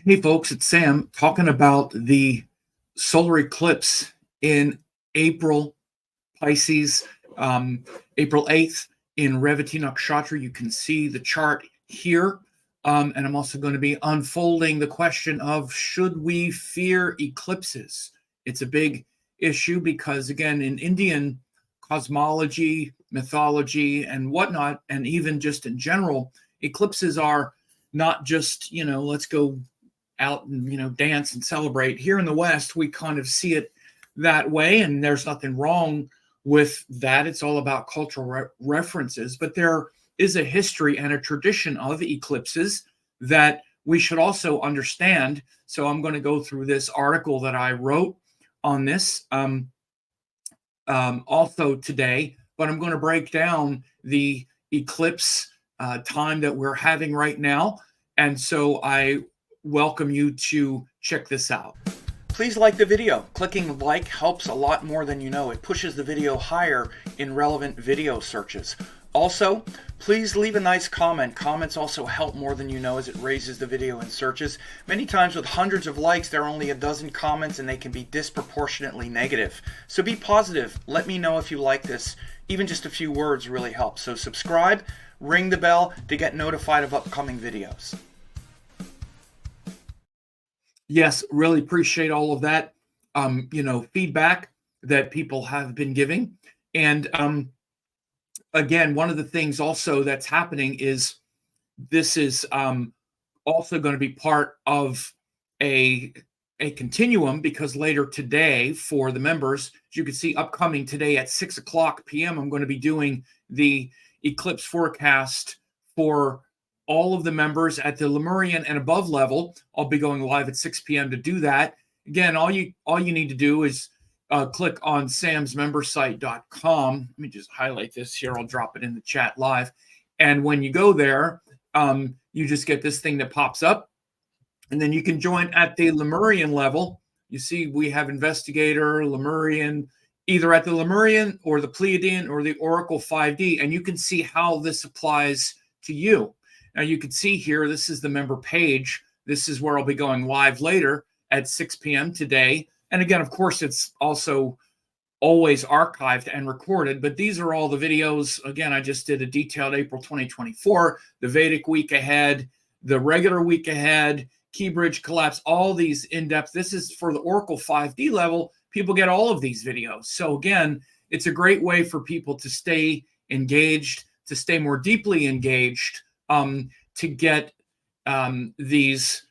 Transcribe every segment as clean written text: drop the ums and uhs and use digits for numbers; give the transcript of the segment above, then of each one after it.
Hey folks, it's Sam talking about the solar eclipse in April, Pisces, April 8th in Revati Nakshatra. You can see the chart here. And I'm also going to be unfolding the question of should we fear eclipses? It's a big issue because, again, in Indian cosmology, mythology, and whatnot, and even just in general, eclipses are not just, let's go out and dance and celebrate. Here in the West we kind of see it that way, and there's nothing wrong with that. It's all about cultural references, but there is a history and a tradition of eclipses that we should also understand. So I'm going to go through this article that I wrote on this also today, but I'm going to break down the eclipse time that we're having right now. And so I welcome you to check this out. Please like the video. Clicking like helps a lot more than you know. It pushes the video higher in relevant video searches. Also, please leave a nice comment. Comments also help more than you know as it raises the video in searches. Many times with hundreds of likes, there are only a dozen comments and they can be disproportionately negative. So be positive. Let me know if you like this. Even just a few words really help. So subscribe, ring the bell to get notified of upcoming videos. Yes, really appreciate all of that, feedback that people have been giving. And again, one of the things also that's happening is this is also going to be part of a continuum, because later today for the members, as you can see, upcoming today at 6:00 p.m., I'm going to be doing the eclipse forecast for all of the members at the Lemurian and above level. I'll be going live at 6 p.m. to do that. Again, all you need to do is click on samsmembersite.com. Let me just highlight this here. I'll drop it in the chat live. And when you go there, you just get this thing that pops up. And then you can join at the Lemurian level. You see we have Investigator, Lemurian, either at the Lemurian or the Pleiadian or the Oracle 5D. And you can see how this applies to you. Now you can see here, this is the member page. This is where I'll be going live later at 6 p.m. today. And again, of course, it's also always archived and recorded, but these are all the videos. Again, I just did a detailed April 2024, the Vedic week ahead, the regular week ahead, key bridge collapse, all these in-depth. This is for the Oracle 5D level. People get all of these videos. So again, it's a great way for people to stay engaged, to stay more deeply engaged, to get these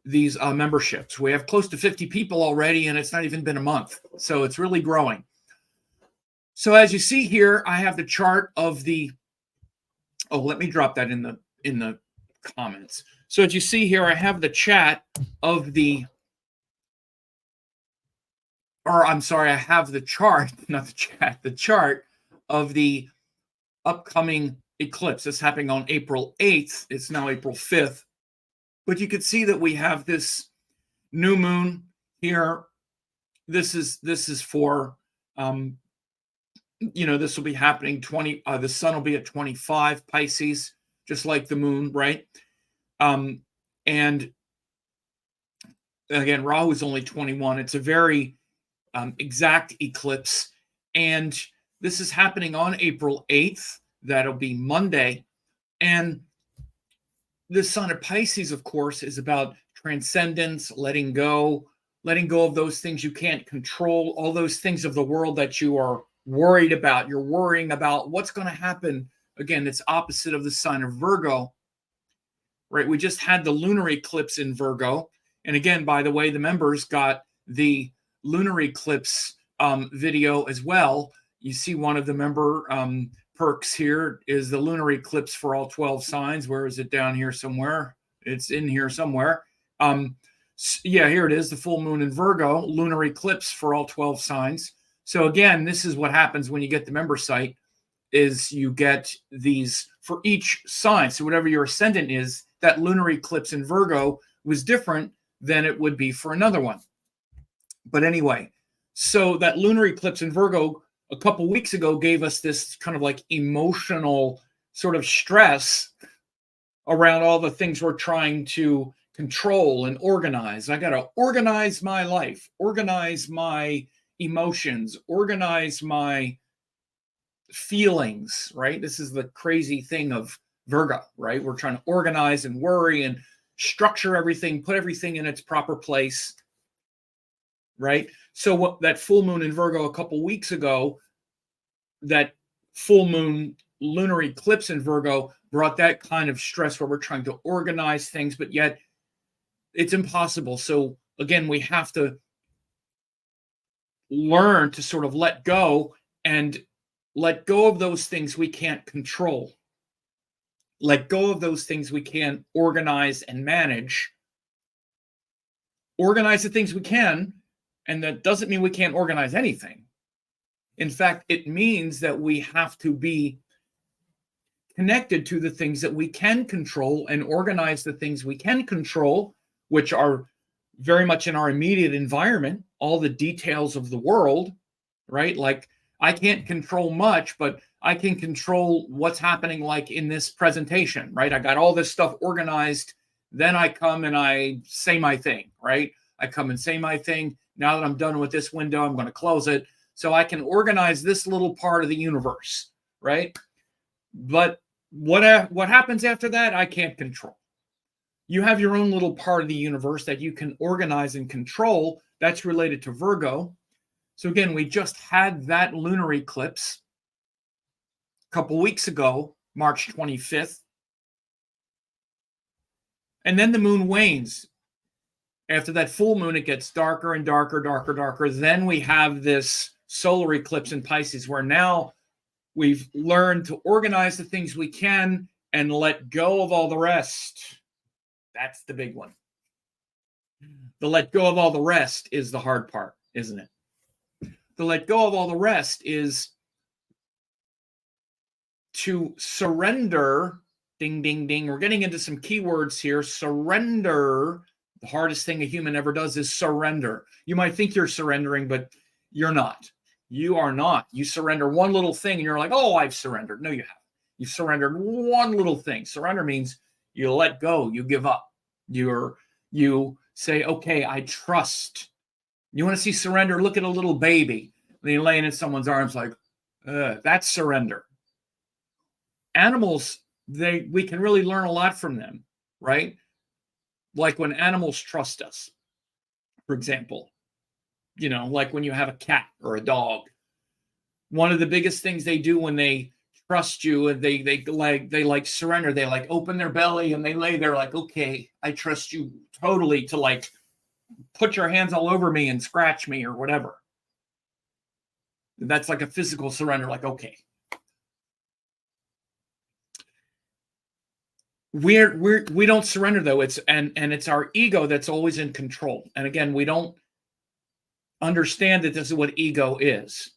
memberships. We have close to 50 people already, and it's not even been a month. So it's really growing. So as you see here, I have the chart of the, let me drop that in the comments. So as you see here, I have the chat of the, I have the chart, not the chat, the chart of the upcoming eclipse. It's happening on April 8th. It's now April 5th. But you can see that we have this new moon here. This is for, this will be happening the sun will be at 25 Pisces, just like the moon, right? And again, Rahu is only 21. It's a very exact eclipse. And this is happening on April 8th. That'll be Monday. And the sun of Pisces, of course, is about transcendence, letting go of those things you can't control, all those things of the world that you are worried about. You're worrying about what's going to happen. Again, it's opposite of the sign of Virgo, right? We just had the lunar eclipse in Virgo. And again, by the way, the members got the lunar eclipse video as well. You see one of the member perks here is the lunar eclipse for all 12 signs. Where is it? Down here somewhere? It's in here somewhere. Yeah, here it is, the full moon in Virgo, lunar eclipse for all 12 signs. So again, this is what happens when you get the member site, is you get these for each sign. So whatever your ascendant is, that lunar eclipse in Virgo was different than it would be for another one. But anyway, so that lunar eclipse in Virgo a couple weeks ago gave us this kind of like emotional sort of stress around all the things we're trying to control and organize. I got to organize my life, organize my emotions, organize my feelings, right? This is the crazy thing of Virgo, right? We're trying to organize and worry and structure everything, put everything in its proper place, right? So what that full moon in Virgo a couple weeks ago, that full moon lunar eclipse in Virgo brought that kind of stress where we're trying to organize things, but yet it's impossible. So again, we have to learn to sort of let go of those things we can't control. Let go of those things we can't organize and manage. Organize the things we can, and that doesn't mean we can't organize anything. In fact, it means that we have to be connected to the things that we can control and organize the things we can control, which are very much in our immediate environment, all the details of the world, right? Like I can't control much, but I can control what's happening like in this presentation, right? I got all this stuff organized. Then I come and I say my thing, right? I come and say my thing. Now that I'm done with this window, I'm going to close it. So I can organize this little part of the universe, right? But what happens after that, I can't control. You have your own little part of the universe that you can organize and control. That's related to Virgo. So again, we just had that lunar eclipse a couple weeks ago, March 25th. And then the moon wanes. After that full moon, it gets darker and darker, darker, darker. Then we have this solar eclipse in Pisces, where now we've learned to organize the things we can and let go of all the rest. That's the big one. The let go of all the rest is the hard part, isn't it? The let go of all the rest is to surrender. Ding, ding, ding. We're getting into some keywords here. Surrender. The hardest thing a human ever does is surrender. You might think you're surrendering, but you're not. You are not. You surrender one little thing and you're like, oh, I've surrendered. No, you haven't. You've surrendered one little thing. Surrender means you let go. You give up. You say, okay, I trust. You want to see surrender? Look at a little baby. When you're laying in someone's arms like, that's surrender. Animals, we can really learn a lot from them, right? Like when animals trust us, for example, like when you have a cat or a dog, one of the biggest things they do when they trust you and they like surrender, they like open their belly and they lay there like, okay, I trust you totally, to like put your hands all over me and scratch me or whatever. That's like a physical surrender, like, okay. We don't surrender though. It's our ego that's always in control. And again, we don't understand that this is what ego is.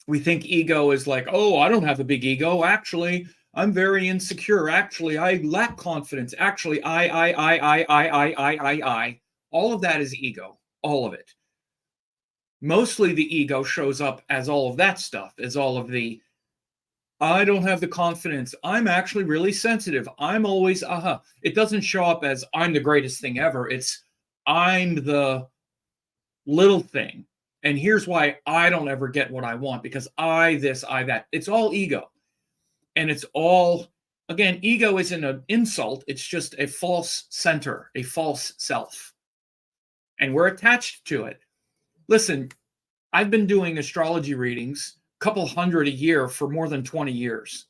We think ego is like, oh, I don't have a big ego. Actually, I'm very insecure. Actually, I lack confidence. Actually, I. All of that is ego. All of it. Mostly the ego shows up as all of that stuff, as all of the I don't have the confidence. I'm actually really sensitive. I'm always, It doesn't show up as I'm the greatest thing ever. It's I'm the little thing. And here's why I don't ever get what I want, because I this, I that. It's all ego. And it's all, again, ego isn't an insult. It's just a false center, a false self. And we're attached to it. Listen, I've been doing astrology readings, couple hundred a year, for more than 20 years.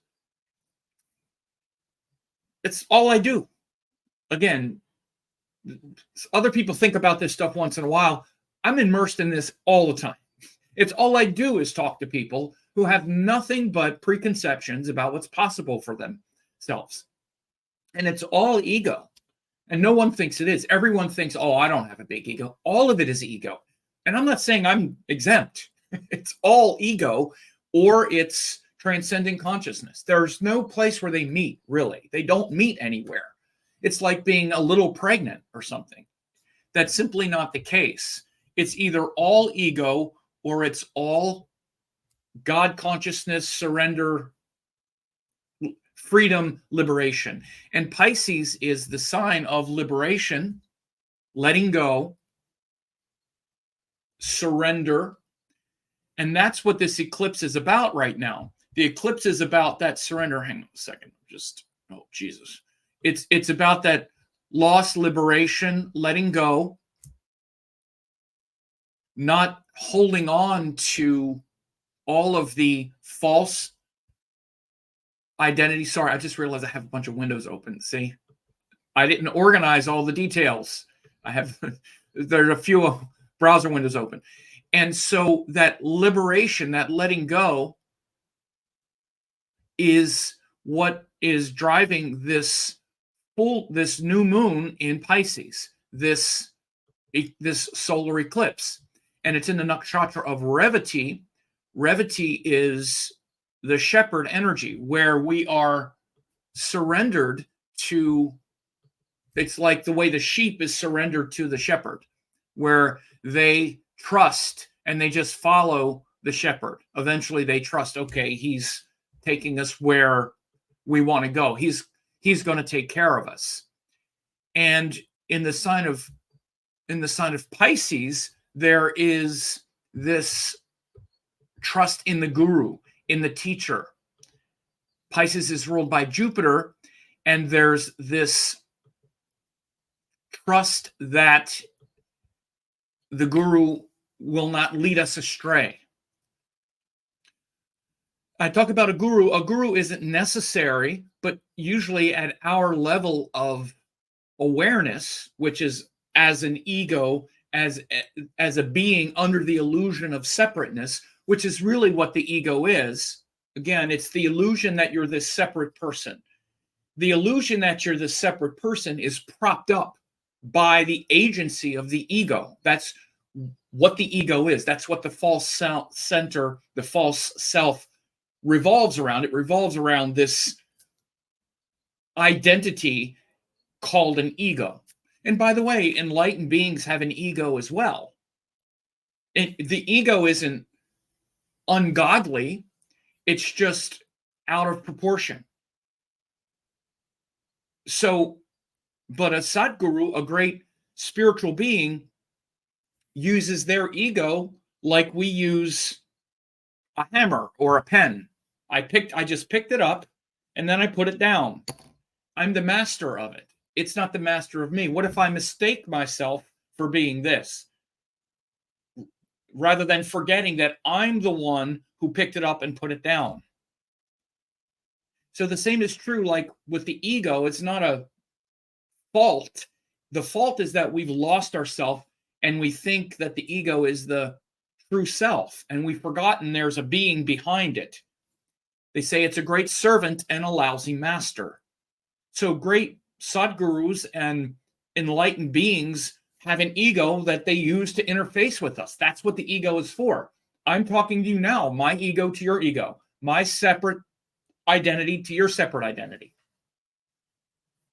It's all I do. Again, other people think about this stuff once in a while. I'm immersed in this all the time. It's all I do is talk to people who have nothing but preconceptions about what's possible for themselves. And it's all ego. And no one thinks it is. Everyone thinks, oh, I don't have a big ego. All of it is ego. And I'm not saying I'm exempt. It's all ego, or it's transcendent consciousness. There's no place where they meet, really. They don't meet anywhere. It's like being a little pregnant or something. That's simply not the case. It's either all ego or it's all God consciousness, surrender, freedom, liberation. And Pisces is the sign of liberation, letting go, surrender. And that's what this eclipse is about right now. The eclipse is about that surrender. Hang on a second. Oh, Jesus. It's about that loss, liberation, letting go, not holding on to all of the false identity. Sorry, I just realized I have a bunch of windows open. See, I didn't organize all the details. There's a few browser windows open. And so that liberation, that letting go, is what is driving this new moon in Pisces, this solar eclipse. And it's in the nakshatra of Revati. Revati is the shepherd energy, where we are surrendered to. It's like the way the sheep is surrendered to the shepherd, where they trust and they just follow the shepherd. Eventually they trust, okay, he's taking us where we want to go. He's going to take care of us. And in the sign of Pisces, there is this trust in the guru, in the teacher. Pisces is ruled by Jupiter, and there's this trust that the guru will not lead us astray. I talk about a guru. A guru isn't necessary, but usually at our level of awareness, which is as an ego, as a being under the illusion of separateness, which is really what the ego is. Again, it's the illusion that you're this separate person. The illusion that you're this separate person is propped up by the agency of the ego. That's what the ego is. That's what the false center, the false self revolves around. It revolves around this identity called an ego. And by the way, enlightened beings have an ego as well. The ego isn't ungodly. It's just out of proportion. So, but a Sadguru, a great spiritual being, uses their ego like we use a hammer or a pen. I just picked it up and then I put it down. I'm the master of it. It's not the master of me. What if I mistake myself for being this? Rather than forgetting that I'm the one who picked it up and put it down. So the same is true like with the ego. It's not a fault. The fault is that we've lost ourselves and we think that the ego is the true self, and we've forgotten there's a being behind it. They say it's a great servant and a lousy master. So great Sadgurus and enlightened beings have an ego that they use to interface with us. That's what the ego is for. I'm talking to you now, my ego to your ego, my separate identity to your separate identity.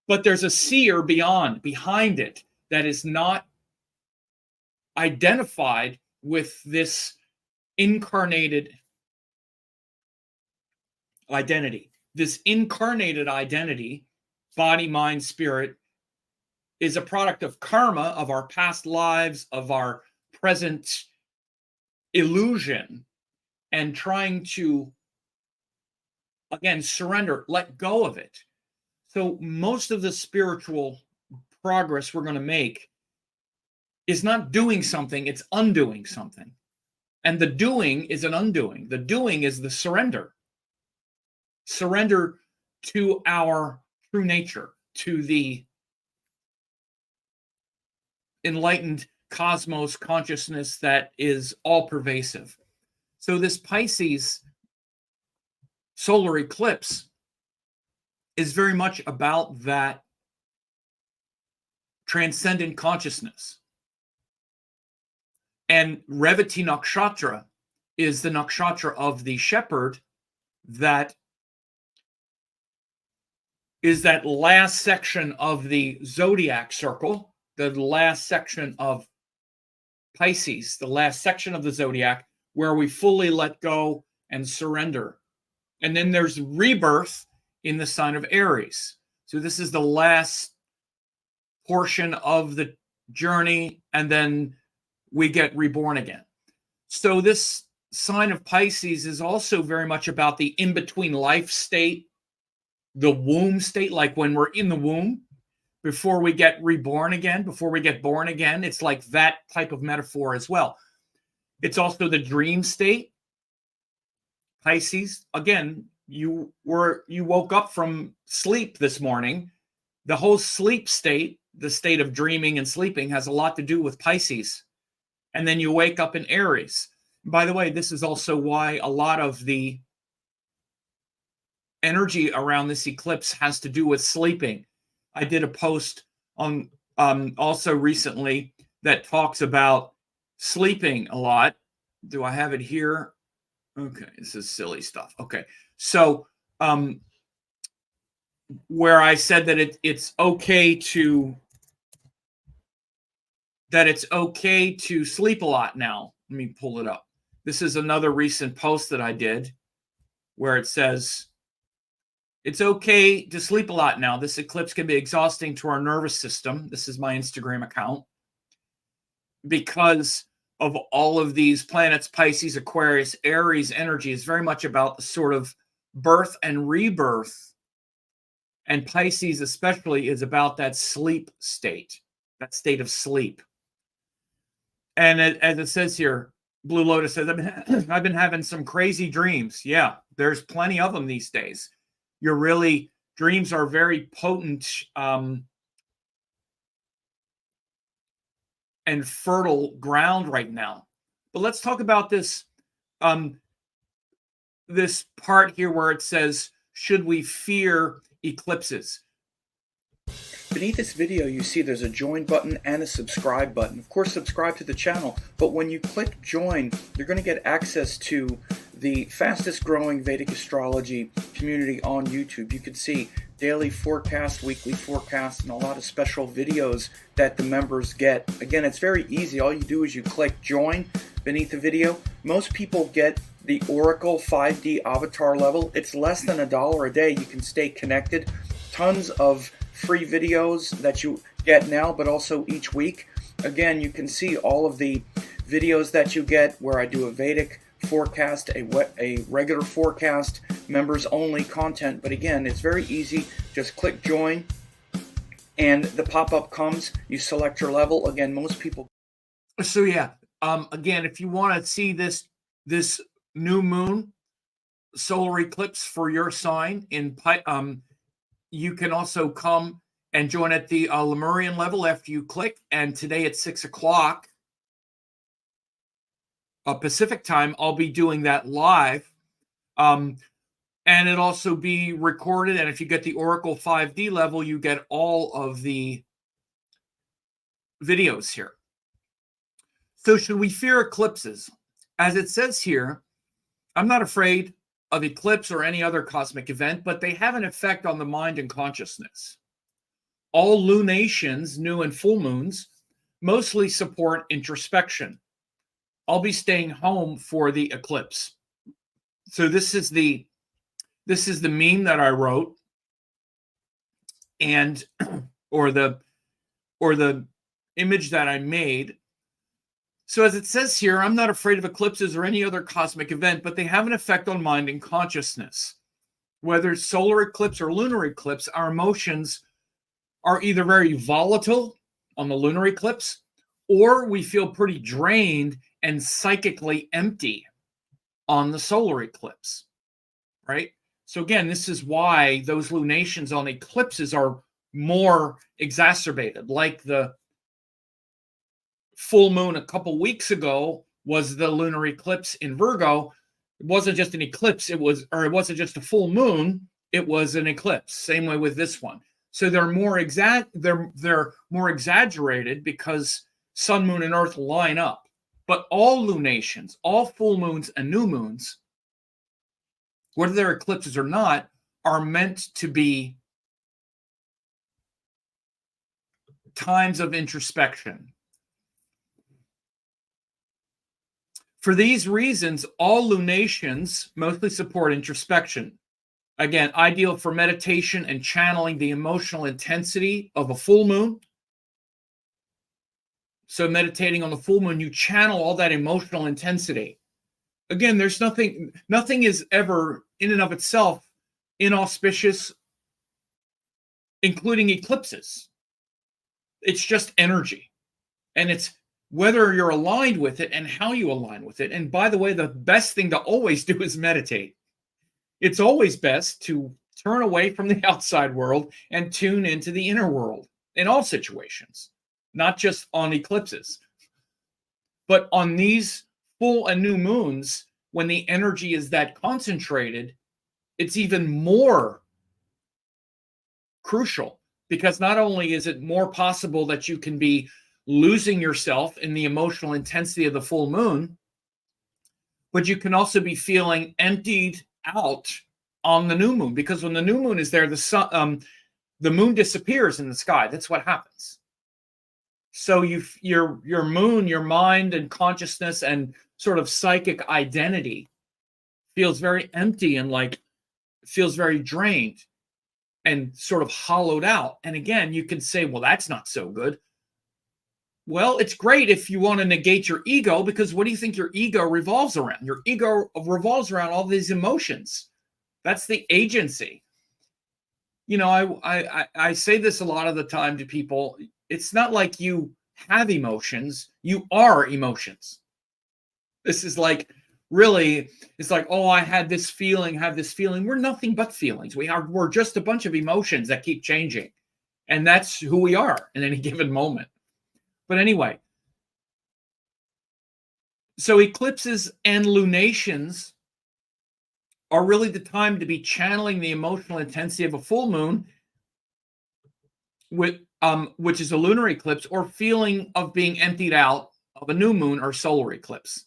But there's a seer behind it, that is not identified with this incarnated identity. This incarnated identity, body, mind, spirit, is a product of karma, of our past lives, of our present illusion, and trying to, again, surrender, let go of it. So most of the spiritual progress we're going to make is not doing something, it's undoing something. And the doing is an undoing. The doing is the surrender. Surrender to our true nature, to the enlightened cosmos consciousness that is all pervasive. So this Pisces solar eclipse is very much about that transcendent consciousness. And Revati Nakshatra is the nakshatra of the shepherd, that is that last section of the zodiac circle, the last section of Pisces, the last section of the zodiac, where we fully let go and surrender. And then there's rebirth in the sign of Aries. So this is the last portion of the journey, and then we get reborn again. So this sign of Pisces is also very much about the in-between life state, the womb state, like when we're in the womb, before we get reborn again, before we get born again. It's like that type of metaphor as well. It's also the dream state. Pisces, again, you woke up from sleep this morning. The whole sleep state, the state of dreaming and sleeping, has a lot to do with Pisces. And then you wake up in Aries. By the way, this is also why a lot of the energy around this eclipse has to do with sleeping. I did a post on also recently that talks about sleeping a lot. Do I have it here? Okay, this is silly stuff. Okay, so where I said that it's okay to sleep a lot now. Let me pull it up. This is another recent post that I did where it says it's okay to sleep a lot now. This eclipse can be exhausting to our nervous system. This is my Instagram account. Because of all of these planets, Pisces, Aquarius, Aries energy is very much about the sort of birth and rebirth. And Pisces especially is about that sleep state, that state of sleep. And as it says here, Blue Lotus says, I've been having some crazy dreams. Yeah, there's plenty of them these days. Dreams are very potent and fertile ground right now. But let's talk about this this part here where it says, should we fear eclipses? Beneath this video, you see there's a join button and a subscribe button. Of course, subscribe to the channel, but when you click join, you're going to get access to the fastest growing Vedic astrology community on YouTube. You can see daily forecast, weekly forecast, and a lot of special videos that the members get. Again, it's very easy. All you do is you click join beneath the video. Most people get the Oracle 5D avatar level. It's less than $1 a day. You can stay connected. Tons of free videos that you get now, but also each week. Again, you can see all of the videos that you get where I do a Vedic forecast, a regular forecast, members only content. But again, it's very easy. Just click join and the pop-up comes. You select your level. Again, most people. So yeah, again, if you want to see this new moon solar eclipse for your sign in you can also come and join at the Lemurian level after you click. And today at 6 o'clock Pacific time, I'll be doing that live. And it'll also be recorded. And if you get the Oracle 5D level, you get all of the videos here. So should we fear eclipses? As it says here, I'm not afraid of eclipse or any other cosmic event, but they have an effect on the mind and consciousness. All lunations, new and full moons, mostly support introspection. I'll be staying home for the eclipse. So this is the meme that I wrote, and or the image that I made. So as it says here, I'm not afraid of eclipses or any other cosmic event, but they have an effect on mind and consciousness. Whether it's solar eclipse or lunar eclipse, our emotions are either very volatile on the lunar eclipse, or we feel pretty drained and psychically empty on the solar eclipse, right? So again, this is why those lunations on eclipses are more exacerbated, like the full moon a couple weeks ago was the lunar eclipse in Virgo. It wasn't just an eclipse, it wasn't just a full moon, it was an eclipse. Same way with this one. So they're more exaggerated because sun, moon, and earth line up. But all lunations, all full moons and new moons, whether they're eclipses or not, are meant to be times of introspection. For these reasons, all lunations mostly support introspection. Again, ideal for meditation and channeling the emotional intensity of a full moon. So meditating on the full moon, you channel all that emotional intensity. Again, there's nothing is ever in and of itself inauspicious, including eclipses. It's just energy. And it's whether you're aligned with it and how you align with it. And by the way, the best thing to always do is meditate. It's always best to turn away from the outside world and tune into the inner world in all situations, not just on eclipses. But on these full and new moons, when the energy is that concentrated, it's even more crucial, because not only is it more possible that you can be losing yourself in the emotional intensity of the full moon, but you can also be feeling emptied out on the new moon, because when the new moon is there, the moon disappears in the sky. That's what happens. So your moon, your mind and consciousness and sort of psychic identity feels very empty and like feels very drained and sort of hollowed out. And again, you can say, well, that's not so good. Well, it's great if you want to negate your ego, because what do you think your ego revolves around? Your ego revolves around all these emotions. That's the agency. You know, I say this a lot of the time to people. It's not like you have emotions. You are emotions. This is like, really, it's like, oh, I had this feeling, have this feeling. We're nothing but feelings. We're just a bunch of emotions that keep changing. And that's who we are in any given moment. But anyway, so eclipses and lunations are really the time to be channeling the emotional intensity of a full moon, which is a lunar eclipse, or feeling of being emptied out of a new moon or solar eclipse.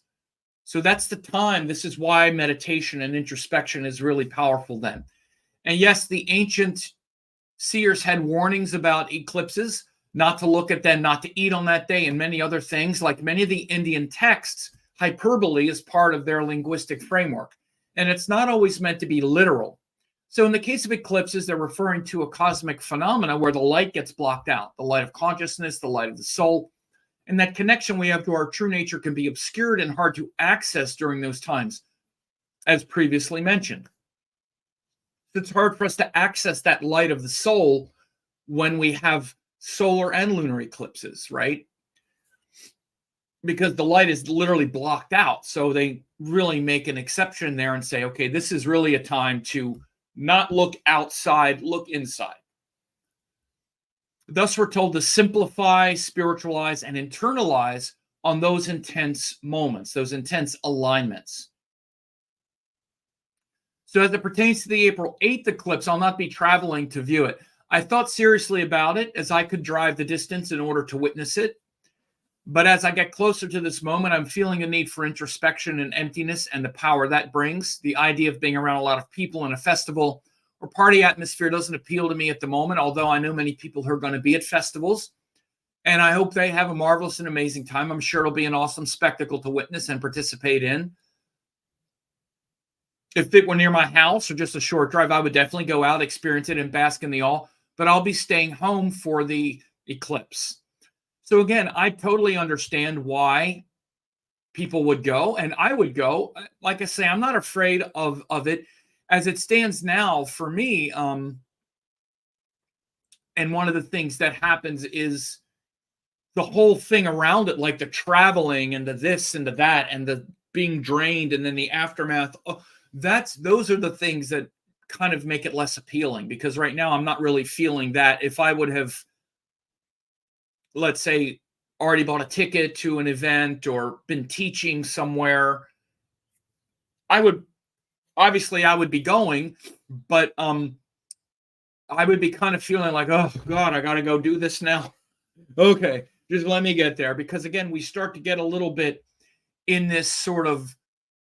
So that's the time. This is why meditation and introspection is really powerful then. And yes, the ancient seers had warnings about eclipses, not to look at them, not to eat on that day, and many other things. Like many of the Indian texts, hyperbole is part of their linguistic framework. And it's not always meant to be literal. So in the case of eclipses, they're referring to a cosmic phenomena where the light gets blocked out, the light of consciousness, the light of the soul. And that connection we have to our true nature can be obscured and hard to access during those times, as previously mentioned. It's hard for us to access that light of the soul when we have solar and lunar eclipses, right? Because the light is literally blocked out. So they really make an exception there and say, okay, this is really a time to not look outside, look inside. Thus, we're told to simplify, spiritualize, and internalize on those intense moments, those intense alignments. So as it pertains to the April 8th eclipse, I'll not be traveling to view it. I thought seriously about it, as I could drive the distance in order to witness it. But as I get closer to this moment, I'm feeling a need for introspection and emptiness and the power that brings. The idea of being around a lot of people in a festival or party atmosphere doesn't appeal to me at the moment, although I know many people who are going to be at festivals. And I hope they have a marvelous and amazing time. I'm sure it'll be an awesome spectacle to witness and participate in. If it were near my house or just a short drive, I would definitely go out, experience it, and bask in the awe. But I'll be staying home for the eclipse. So again, I totally understand why people would go, and I would go. Like I say, I'm not afraid of it. As it stands now, for me, and one of the things that happens is the whole thing around it, like the traveling and the this and the that and the being drained and then the aftermath. Those are the things that kind of make it less appealing, because right now I'm not really feeling that. If I would have, let's say, already bought a ticket to an event or been teaching somewhere, I would be going, but I would be kind of feeling like, oh God, I got to go do this now. Okay, just let me get there. Because again, we start to get a little bit in this sort of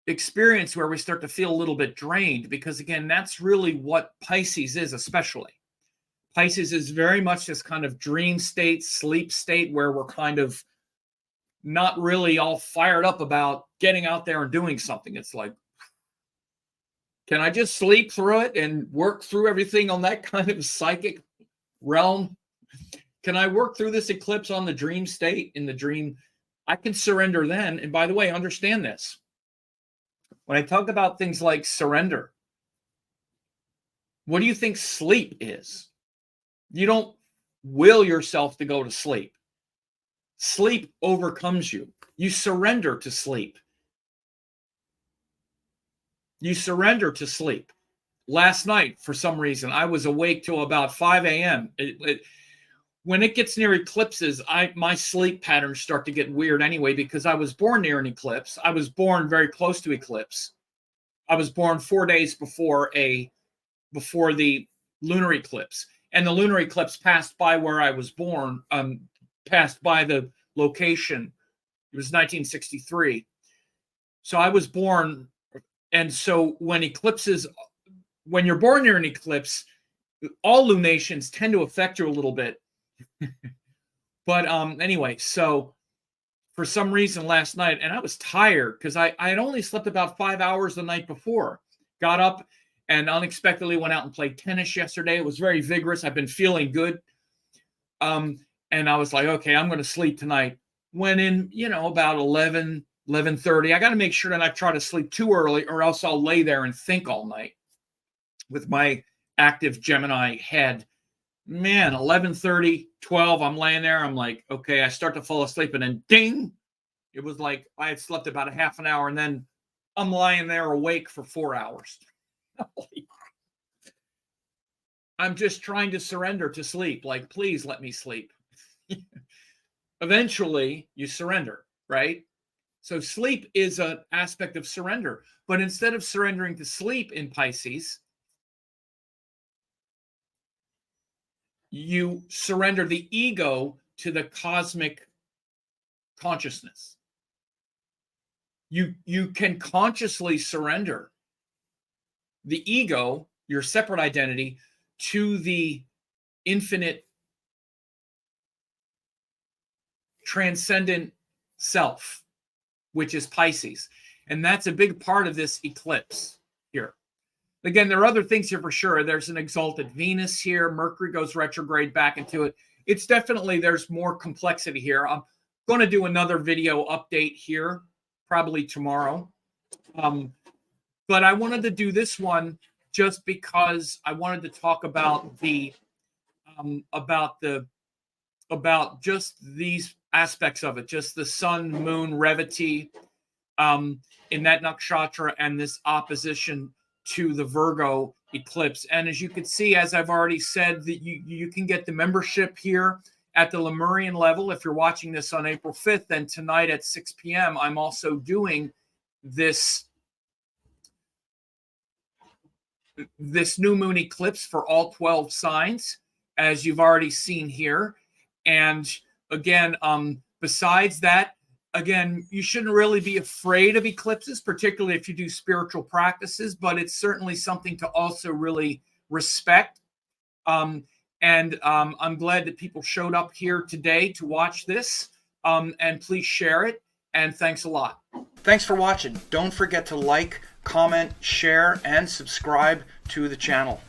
experience where we start to feel a little bit drained, because again, that's really what Pisces is, especially. Pisces is very much this kind of dream state, sleep state, where we're kind of not really all fired up about getting out there and doing something. It's like, Can I just sleep through it and work through everything on that kind of psychic realm? Can I work through this eclipse on the dream state, in the dream? I can surrender then. And by the way, understand this. When I talk about things like surrender, what do you think sleep is? You don't will yourself to go to sleep. Sleep overcomes you. You surrender to sleep. You surrender to sleep. Last night, for some reason, I was awake till about 5 a.m. When it gets near eclipses, my sleep patterns start to get weird anyway, because I was born near an eclipse. I was born very close to eclipse. I was born 4 days before the lunar eclipse. And the lunar eclipse passed by where I was born, passed by the location. It was 1963. So I was born. And so when you're born near an eclipse, all lunations tend to affect you a little bit. But anyway, so for some reason last night, and I was tired because I had only slept about 5 hours the night before. Got up and unexpectedly went out and played tennis yesterday. It was very vigorous. I've been feeling good. And I was like, okay, I'm going to sleep tonight. Went in, about 11:30. I got to make sure that I try to sleep too early, or else I'll lay there and think all night with my active Gemini head. Man, 11:30, 12, I'm laying there. I'm like, okay, I start to fall asleep, and then ding. It was like I had slept about a half an hour, and then I'm lying there awake for 4 hours. I'm just trying to surrender to sleep. Like, please let me sleep. Eventually, you surrender, right? So sleep is an aspect of surrender. But instead of surrendering to sleep in Pisces, you surrender the ego to the cosmic consciousness. You can consciously surrender the ego, your separate identity, to the infinite transcendent self, which is Pisces. And that's a big part of this eclipse here. Again, there are other things here for sure. There's an exalted Venus here. Mercury goes retrograde back into it. It's definitely, there's more complexity here. I'm going to do another video update here, probably tomorrow. But I wanted to do this one just because I wanted to talk about about just these aspects of it, just the sun, moon, Revati in that nakshatra, and this opposition to the Virgo eclipse. And as you can see, as I've already said, that you can get the membership here at the Lemurian level. If you're watching this on April 5th, then tonight at 6 p.m., I'm also doing this new moon eclipse for all 12 signs, as you've already seen here. And again, besides that, again, you shouldn't really be afraid of eclipses, particularly if you do spiritual practices, but it's certainly something to also really respect. I'm glad that people showed up here today to watch this. And please share it. And thanks a lot. Thanks for watching. Don't forget to like, comment, share, and subscribe to the channel.